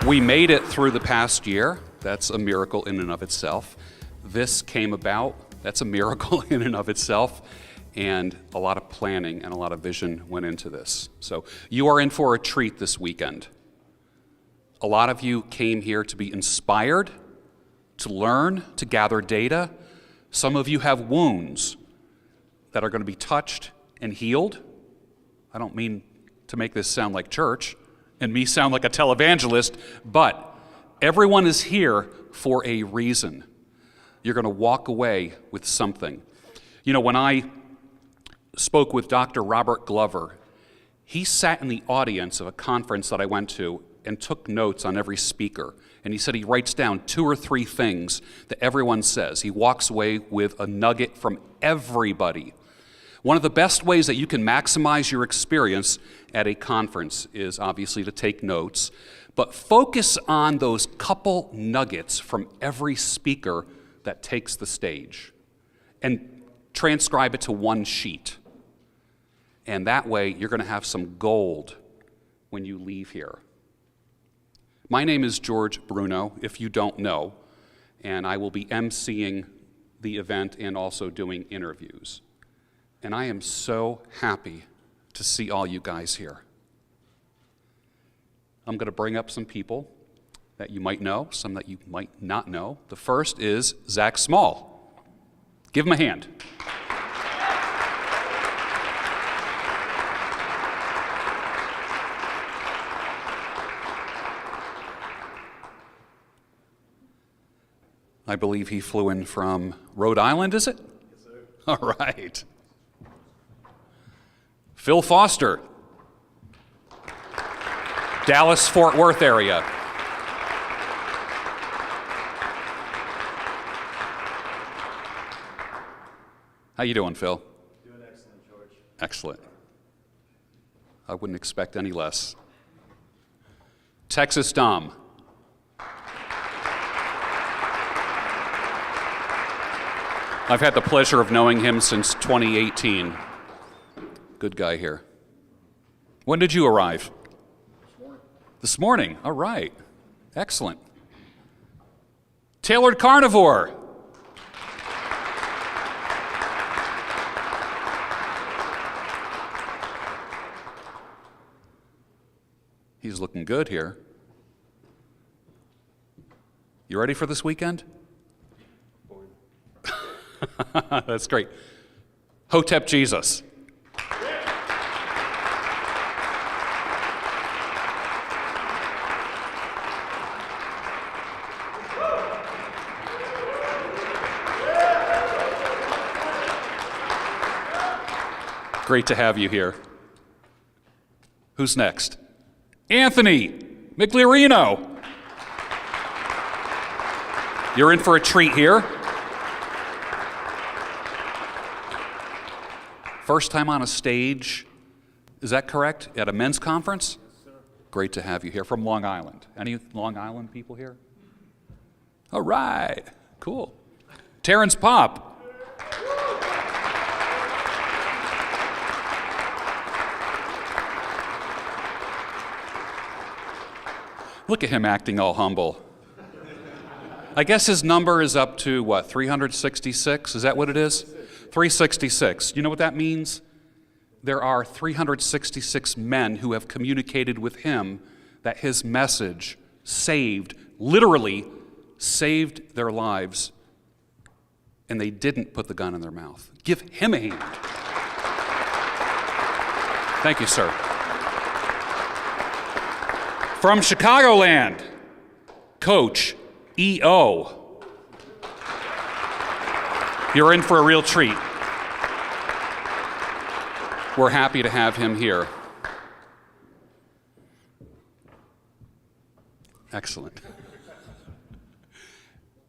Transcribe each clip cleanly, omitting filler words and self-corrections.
We made it through the past year. That's a miracle in and of itself. This came about. That's a miracle in and of itself. And a lot of planning and a lot of vision went into this. So you are in for a treat this weekend. A lot of you came here to be inspired, to learn, to gather data. Some of you have wounds that are going to be touched and healed. I don't mean to make this sound like church and me sound like a televangelist, but everyone is here for a reason. You're going to walk away with something. You know, when I spoke with Dr. Robert Glover, he sat in the audience of a conference that I went to and took notes on every speaker. And he said he writes down 2 or 3 things that everyone says. He walks away with a nugget from everybody. One of the best ways that you can maximize your experience at a conference is obviously to take notes, but focus on those couple nuggets from every speaker that takes the stage and transcribe it to one sheet. And that way you're going to have some gold when you leave here. My name is George Bruno, if you don't know, and I will be emceeing the event and also doing interviews. And I am so happy to see all you guys here. I'm going to bring up some people that you might know, some that you might not know. The first is Zack Small. Give him a hand. I believe he flew in from Rhode Island, is it? Yes, sir. All right. Phil Foster, Dallas, Fort Worth area. How you doing, Phil? Doing excellent, George. Excellent. I wouldn't expect any less. Texas Dom. I've had the pleasure of knowing him since 2018. Good guy here. When did you arrive? This morning. This morning. All right. Excellent. Tailored Carnivore. He's looking good here. You ready for this weekend? That's great. Hotep Jesus. Great to have you here. Who's next? Anthony Mclaren. You're in for a treat here. First time on a stage, is that correct? At a men's conference? Yes, sir. Great to have you here from Long Island. Any Long Island people here? All right, cool. Terrence Pop. Look at him acting all humble. I guess his number is up to, what, 366? Is that what it is? 366. You know what that means? There are 366 men who have communicated with him that his message saved, literally saved their lives, and they didn't put the gun in their mouth. Give him a hand. Thank you, sir. From Chicagoland, Coach E.O. You're in for a real treat. We're happy to have him here. Excellent.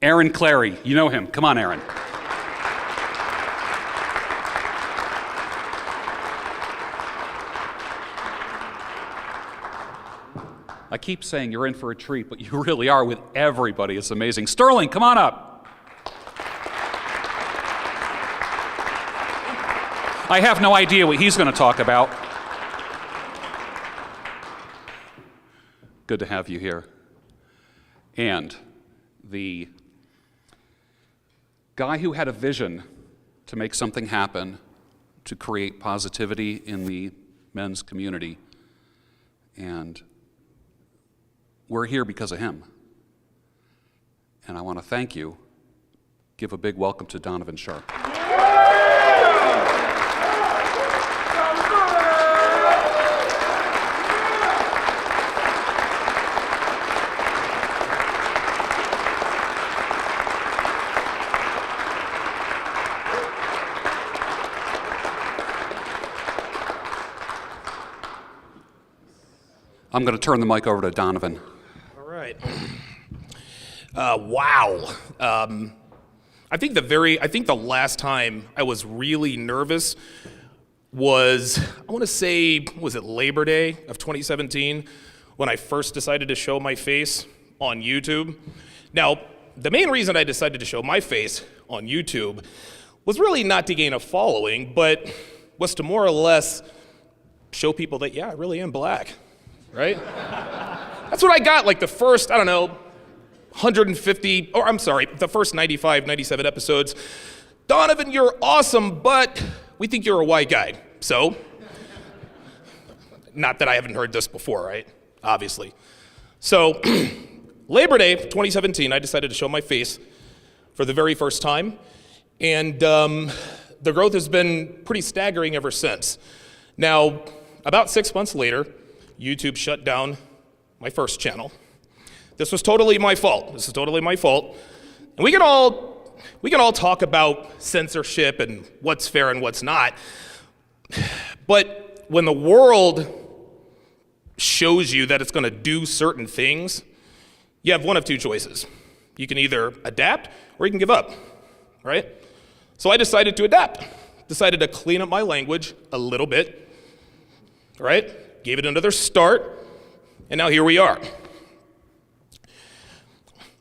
Aaron Clary, you know him. Come on, Aaron. I keep saying you're in for a treat, but you really are with everybody. It's amazing. Sterling, come on up. I have no idea what he's going to talk about. Good to have you here. And the guy who had a vision to make something happen, to create positivity in the men's community, and we're here because of him. And I want to thank you. Give a big welcome to Donovan Sharpe. I'm going to turn the mic over to Donovan. All right. Wow. I think the last time I was really nervous was, I want to say, was it Labor Day of 2017 when I first decided to show my face on YouTube? Now, the main reason I decided to show my face on YouTube was really not to gain a following, but was to more or less show people that, yeah, I really am black. Right? That's what I got, like the first, 150, or I'm sorry, the first 95, 97 episodes. Donovan, you're awesome, but we think you're a white guy. So, not that I haven't heard this before, right? Obviously. So, Labor Day 2017, I decided to show my face for the very first time. And the growth has been pretty staggering ever since. Now, about 6 months later, YouTube shut down my first channel. This was totally my fault. This is totally my fault. And we can all talk about censorship and what's fair and what's not. But when the world shows you that it's going to do certain things, you have one of two choices. You can either adapt or you can give up, right? So I decided to adapt. Decided to clean up my language a little bit, right? Gave it another start, and now here we are.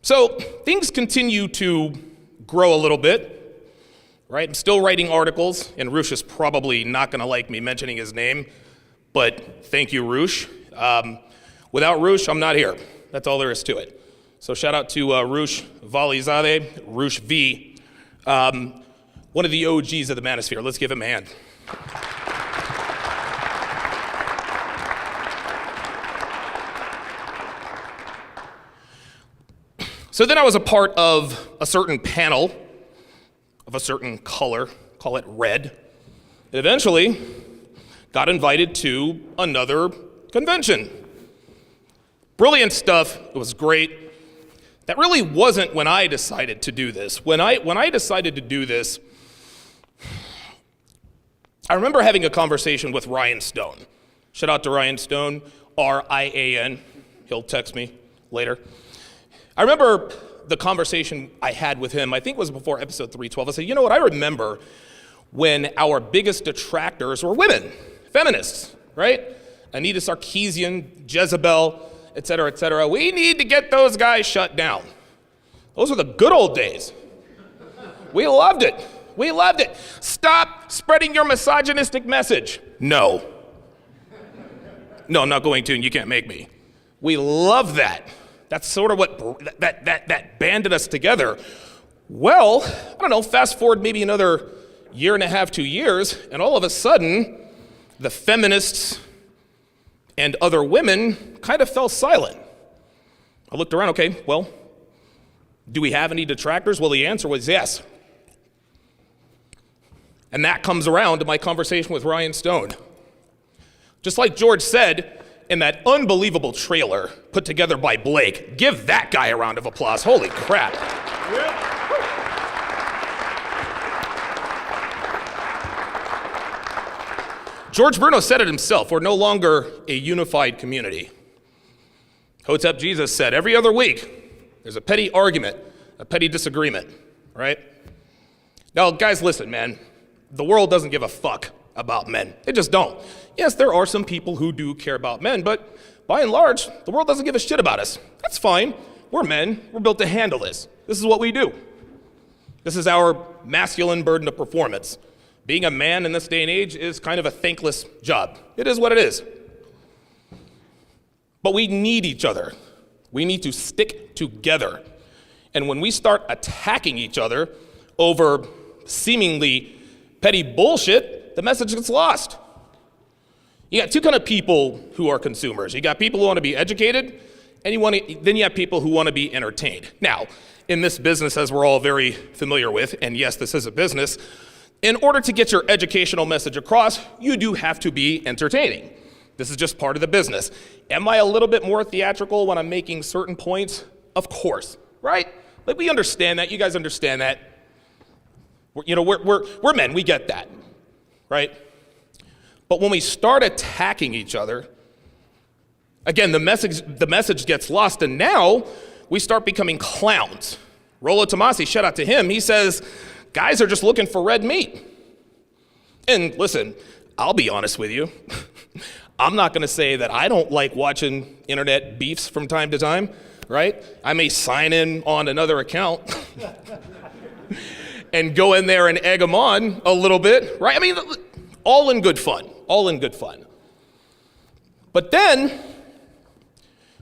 So things continue to grow a little bit, right? I'm still writing articles, and Roosh is probably not going to like me mentioning his name, but thank you, Roosh. Without Roosh, I'm not here. That's all there is to it. So shout out to Roosh Valizadeh, Roosh V, one of the OGs of the Manosphere. Let's give him a hand. So then I was a part of a certain panel of a certain color, call it red, and eventually got invited to another convention. Brilliant stuff, it was great. That really wasn't when I decided to do this. When I decided to do this, I remember having a conversation with Ryan Stone. Shout out to Ryan Stone, R-I-A-N. He'll text me later. I remember the conversation I had with him, I think it was before episode 312. I said, you know what, I remember when our biggest detractors were women, feminists, right? Anita Sarkeesian, Jezebel, et cetera, et cetera. We need to get those guys shut down. Those were the good old days. We loved it. We loved it. Stop spreading your misogynistic message. No. No, I'm not going to, and you can't make me. We love that. That's sort of what that banded us together. Well, I don't know, fast forward maybe another year and a half, 2 years, and all of a sudden, the feminists and other women kind of fell silent. I looked around, okay, well, do we have any detractors? Well, the answer was yes. And that comes around to my conversation with Ryan Stone. Just like George said, in that unbelievable trailer put together by Blake. Give that guy a round of applause. Holy crap. George Bruno said it himself. We're no longer a unified community. Hotep Jesus said, every other week, there's a petty argument, a petty disagreement, right? Now, guys, listen, man. The world doesn't give a fuck about men. They just don't. Yes, there are some people who do care about men, but by and large, the world doesn't give a shit about us. That's fine. We're men. We're built to handle this. This is what we do. This is our masculine burden of performance. Being a man in this day and age is kind of a thankless job. It is what it is. But we need each other. We need to stick together. And when we start attacking each other over seemingly petty bullshit, the message gets lost. You got two kind of people who are consumers. You got people who want to be educated, and then you have people who want to be entertained. Now, in this business, as we're all very familiar with, and yes, this is a business, in order to get your educational message across, you do have to be entertaining. This is just part of the business. Am I a little bit more theatrical when I'm making certain points? Of course, right? Like, we understand that. You guys understand that. We're men. We get that, right? But when we start attacking each other, again, the message gets lost, and now we start becoming clowns. Rollo Tomasi, shout out to him. He says, guys are just looking for red meat. And listen, I'll be honest with you. I'm not going to say that I don't like watching internet beefs from time to time, right? I may sign in on another account and go in there and egg them on a little bit, right? I mean, all in good fun, all in good fun. But then,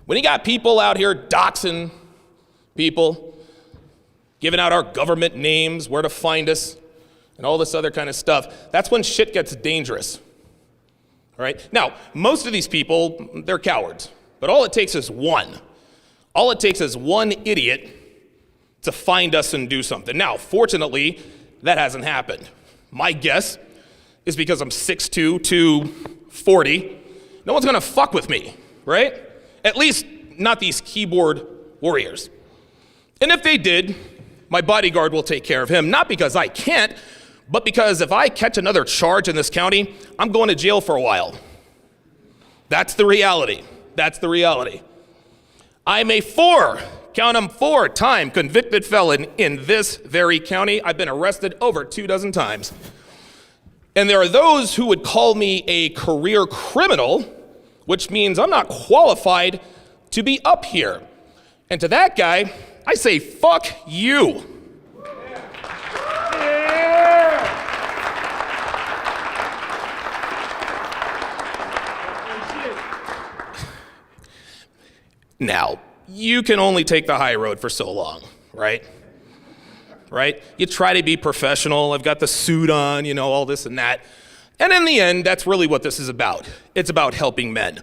when you got people out here doxing people, giving out our government names, where to find us, and all this other kind of stuff, that's when shit gets dangerous. All right? Now, most of these people, they're cowards, but all it takes is one. All it takes is one idiot to find us and do something. Now, fortunately, that hasn't happened. My guess is because I'm 6'2", 240, no one's gonna fuck with me, right? At least not these keyboard warriors. And if they did, my bodyguard will take care of him, not because I can't, but because if I catch another charge in this county, I'm going to jail for a while. That's the reality. That's the reality. I'm a count 'em, 4-time convicted felon in this very county. I've been arrested over 24 times. And there are those who would call me a career criminal, which means I'm not qualified to be up here. And to that guy, I say, fuck you. Now, you can only take the high road for so long, right? Right? You try to be professional. I've got the suit on, all this and that. And in the end, that's really what this is about. It's about helping men.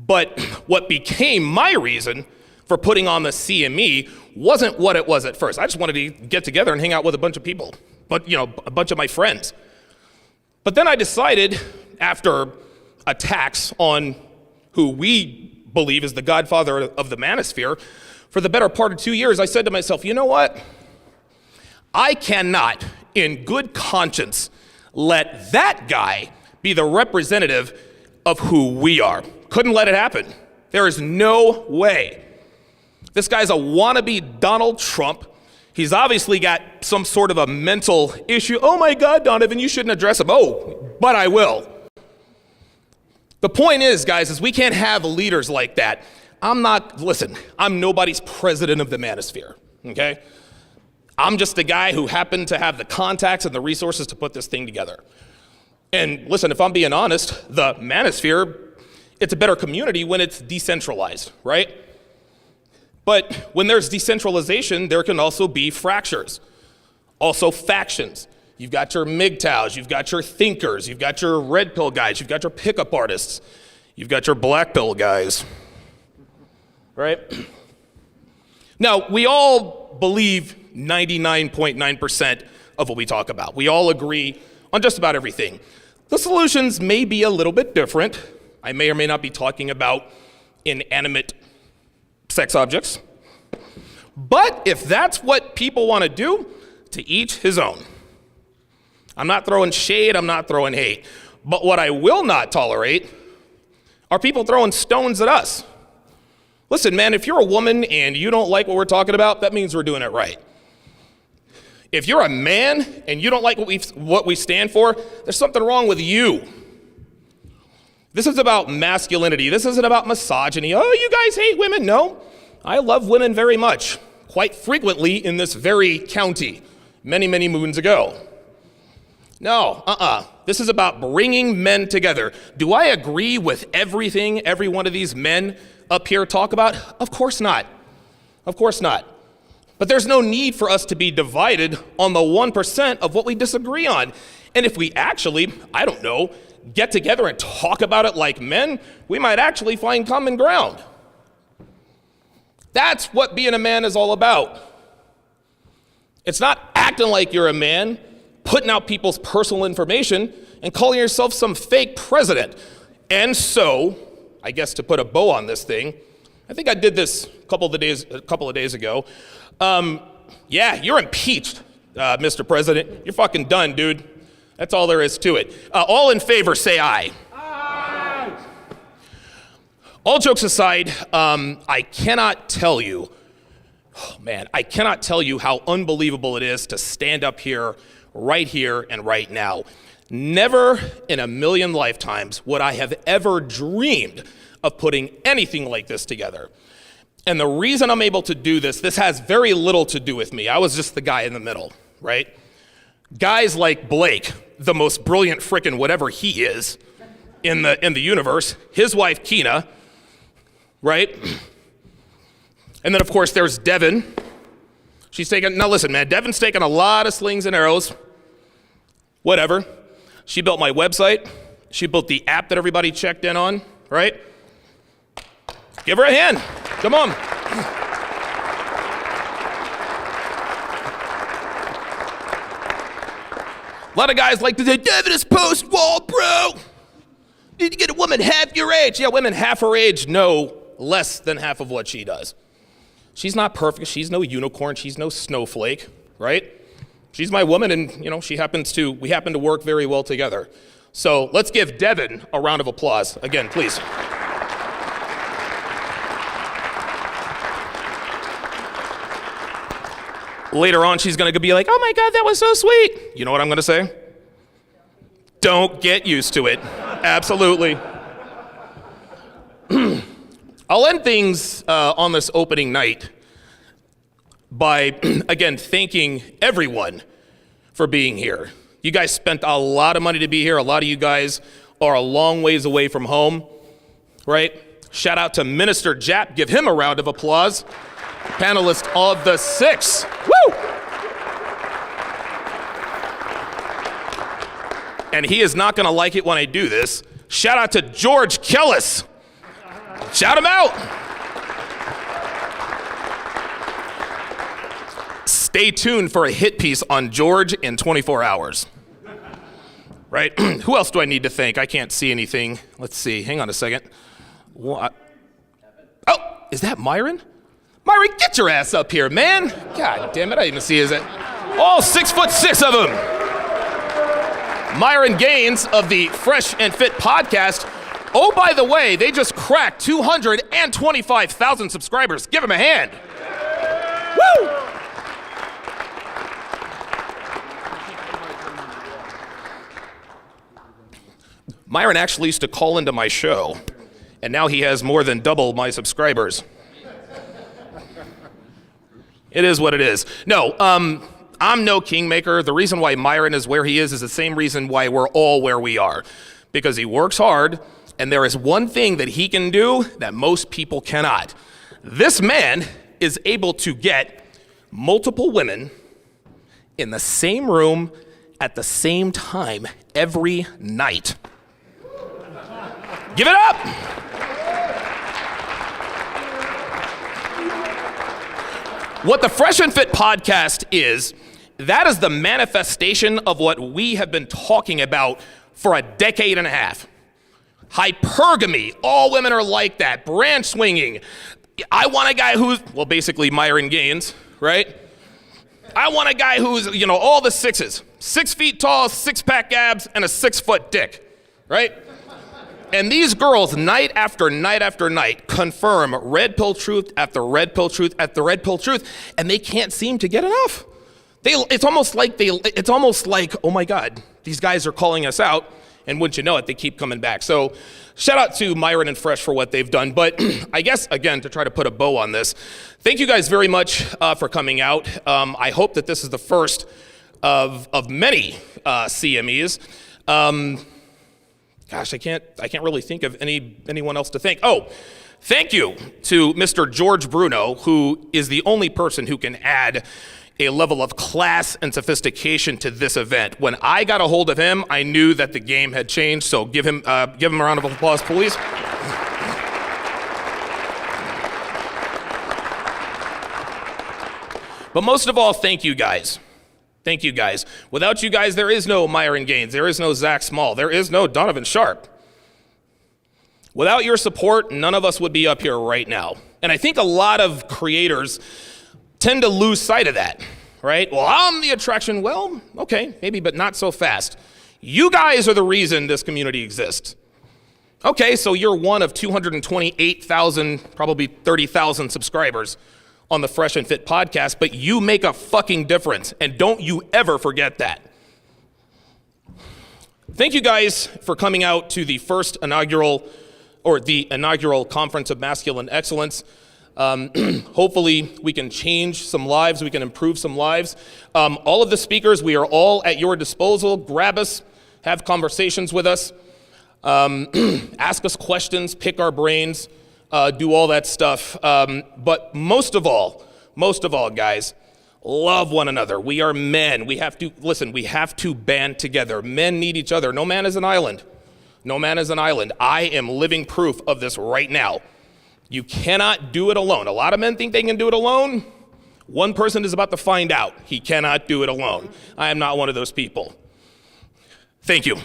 But what became my reason for putting on the CME wasn't what it was at first. I just wanted to get together and hang out with a bunch of people, but a bunch of my friends. But then I decided, after attacks on who we believe is the godfather of the manosphere, for the better part of 2 years, I said to myself, you know what? I cannot, in good conscience, let that guy be the representative of who we are. Couldn't let it happen. There is no way. This guy's a wannabe Donald Trump. He's obviously got some sort of a mental issue. Oh my God, Donovan, you shouldn't address him. Oh, but I will. The point is, guys, is we can't have leaders like that. I'm nobody's president of the manosphere, okay? I'm just a guy who happened to have the contacts and the resources to put this thing together. And listen, if I'm being honest, the manosphere, it's a better community when it's decentralized, right? But when there's decentralization, there can also be fractures, also factions. You've got your MGTOWs, you've got your thinkers, you've got your red pill guys, you've got your pickup artists, you've got your black pill guys, right? Now, we all believe 99.9% of what we talk about. We all agree on just about everything. The solutions may be a little bit different. I may or may not be talking about inanimate sex objects. But if that's what people want to do, to each his own. I'm not throwing shade, I'm not throwing hate. But what I will not tolerate are people throwing stones at us. Listen, man, if you're a woman and you don't like what we're talking about, that means we're doing it right. If you're a man and you don't like what we stand for, there's something wrong with you. This is about masculinity. This isn't about misogyny. Oh, you guys hate women. No, I love women very much, quite frequently in this very county, many, many moons ago. No, This is about bringing men together. Do I agree with everything every one of these men up here talk about? Of course not. Of course not. But there's no need for us to be divided on the 1% of what we disagree on. And if we actually, I don't know, get together and talk about it like men, we might actually find common ground. That's what being a man is all about. It's not acting like you're a man, putting out people's personal information, and calling yourself some fake president. And so, I guess to put a bow on this thing, I think I did this a couple of days ago. Yeah, you're impeached, Mr. President. You're fucking done, dude. That's all there is to it. All in favor, say aye. Aye. All jokes aside, I cannot tell you how unbelievable it is to stand up here, and right now. Never in a million lifetimes would I have ever dreamed of putting anything like this together. And the reason I'm able to do this has very little to do with me. I was just the guy in the middle, right? Guys like Blake, the most brilliant frickin' whatever he is in the universe, his wife Keena, right? And then of course there's Devin. Now listen, man, Devin's taken a lot of slings and arrows, whatever. She built my website. She built the app that everybody checked in on, right? Give her a hand. Come on. A lot of guys like to say, Devin is post-wall, bro. You need to get a woman half your age. Yeah, women half her age know less than half of what she does. She's not perfect. She's no unicorn. She's no snowflake, right? She's my woman, and we happen to work very well together. So let's give Devin a round of applause. Again, please. Later on, she's going to be like, oh my God, that was so sweet. You know what I'm going to say? Don't get used to it. Absolutely. I'll end things on this opening night by, again, thanking everyone for being here. You guys spent a lot of money to be here. A lot of you guys are a long ways away from home, right? Shout out to Minister Jap. Give him a round of applause. Panelist of the 6. Woo! And he is not going to like it when I do this. Shout out to George Kellis. Shout him out. Stay tuned for a hit piece on George in 24 hours. Right? Who else do I need to thank? I can't see anything. Let's see. Hang on a second. What? Oh, is that Myron? Myron, get your ass up here, man. God damn it, I didn't even see his head. All 6'6" of them. Myron Gaines of the Fresh and Fit podcast. Oh, by the way, they just cracked 225,000 subscribers. Give him a hand. Woo! Myron actually used to call into my show, and now he has more than double my subscribers. It is what it is. No, I'm no kingmaker. The reason why Myron is where he is the same reason why we're all where we are. Because he works hard, and there is one thing that he can do that most people cannot. This man is able to get multiple women in the same room at the same time every night. Give it up! What the Fresh and Fit podcast is, that is the manifestation of what we have been talking about for a decade and a half. Hypergamy, all women are like that. Branch swinging. I want a guy who's, well, basically Myron Gaines, right? I want a guy who's, all the sixes. 6 feet tall, 6-pack abs, and a 6-foot dick, right? And these girls, night after night after night, confirm red pill truth after red pill truth after red pill truth, and they can't seem to get enough. It's almost like, oh my God, these guys are calling us out, and wouldn't you know it, they keep coming back. So shout out to Myron and Fresh for what they've done. But I guess, again, to try to put a bow on this, thank you guys very much for coming out. I hope that this is the first of many CMEs. Gosh, I can't really think of anyone else to thank. Oh, Thank you to Mr. George Bruno, who is the only person who can add a level of class and sophistication to this event. When I got a hold of him, I knew that the game had changed, so give him a round of applause, please. But most of all, thank you guys. Thank you guys. Without you guys, there is no Myron Gaines, there is no Zack Small, there is no Donovan Sharpe. Without your support, none of us would be up here right now. And I think a lot of creators tend to lose sight of that, right? Well, I'm the attraction. Well, okay, maybe, but not so fast. You guys are the reason this community exists. Okay, so you're one of 228,000, probably 30,000 subscribers on the Fresh and Fit podcast, but you make a fucking difference, and don't you ever forget that. Thank you guys for coming out to the inaugural Conference of Masculine Excellence. Hopefully we can change some lives, we can improve some lives. All of the speakers, we are all at your disposal. Grab us, have conversations with us, ask us questions, pick our brains, do all that stuff. But most of all, guys, love one another. We are men. We have to band together. Men need each other. No man is an island. No man is an island. I am living proof of this right now. You cannot do it alone. A lot of men think they can do it alone. One person is about to find out he cannot do it alone. I am not one of those people. Thank you.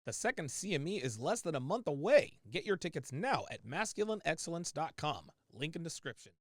The second CME is less than a month away. Get your tickets now at masculineexcellence.com. Link in description.